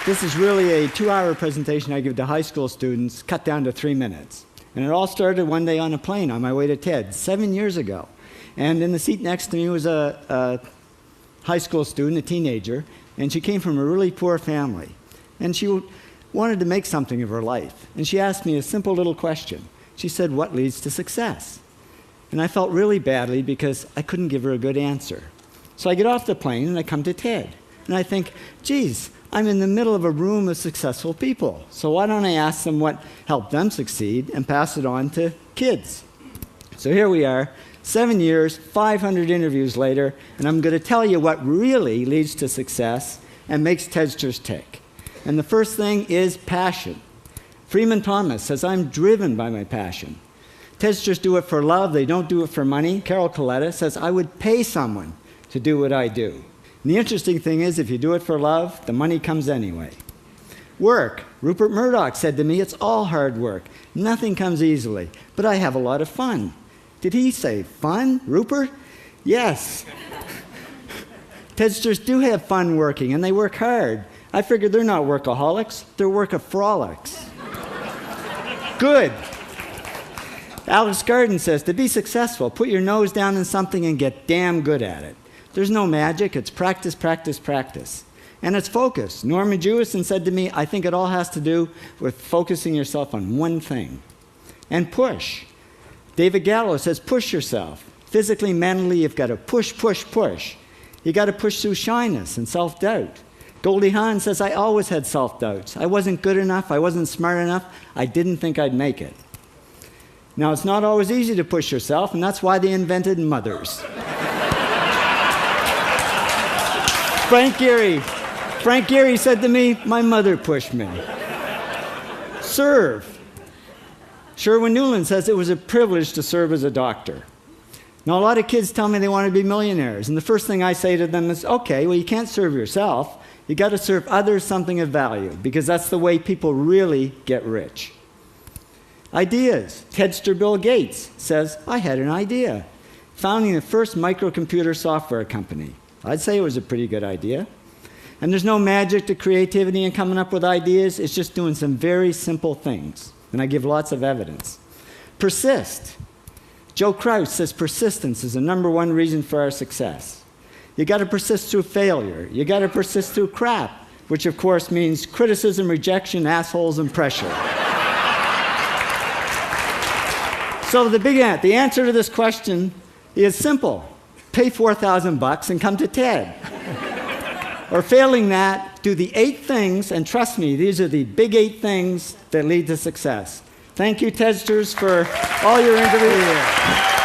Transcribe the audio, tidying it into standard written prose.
This is really a 2-hour presentation I give to high school students, cut down to 3 minutes. And it all started one day on a plane on my way to TED, 7 years ago. And in the seat next to me was a high school student, a teenager, and she came from a really poor family. And she wanted to make something of her life. And she asked me a simple little question. She said, "What leads to success?" And I felt really badly because I couldn't give her a good answer. So I get off the plane and I come to TED. And I think, geez, I'm in the middle of a room of successful people. So why don't I ask them what helped them succeed and pass it on to kids? So here we are, 7 years, 500 interviews later, and I'm going to tell you what really leads to success and makes TEDsters tick. And the first thing is passion. Freeman Thomas says, "I'm driven by my passion." TEDsters do it for love, they don't do it for money. Carol Coletta says, "I would pay someone to do what I do." And the interesting thing is, if you do it for love, the money comes anyway. Work. Rupert Murdoch said to me, "It's all hard work. Nothing comes easily, but I have a lot of fun." Did he say fun, Rupert? Yes. TEDsters do have fun working, and they work hard. I figured they're not workaholics, they're workaholics. Good. Alex Garden says, "To be successful, put your nose down in something and get damn good at it." There's no magic, it's practice, practice, practice. And it's focus. Norman Jewison said to me, "I think it all has to do with focusing yourself on one thing." And push. David Gallo says, "Push yourself. Physically, mentally, you've got to push, push, push. You got to push through shyness and self-doubt." Goldie Hawn says, "I always had self-doubts. I wasn't good enough, I wasn't smart enough, I didn't think I'd make it." Now, it's not always easy to push yourself, and that's why they invented mothers. Frank Gehry said to me, "My mother pushed me." Serve. Sherwin Newland says, "It was a privilege to serve as a doctor." Now, a lot of kids tell me they want to be millionaires, and the first thing I say to them is, okay, well, you can't serve yourself. You got to serve others something of value, because that's the way people really get rich. Ideas. TEDster Bill Gates says, "I had an idea," founding the first microcomputer software company. I'd say it was a pretty good idea. And there's no magic to creativity and coming up with ideas. It's just doing some very simple things. And I give lots of evidence. Persist. Joe Kraus says persistence is the #1 reason for our success. You got to persist through failure. You got to persist through crap, which of course means criticism, rejection, assholes, and pressure. So the answer to this question is simple. Pay $4,000 and come to TED. Or failing that, do the 8 things, and trust me, these are the big 8 things that lead to success. Thank you, TEDsters, for all your interviews.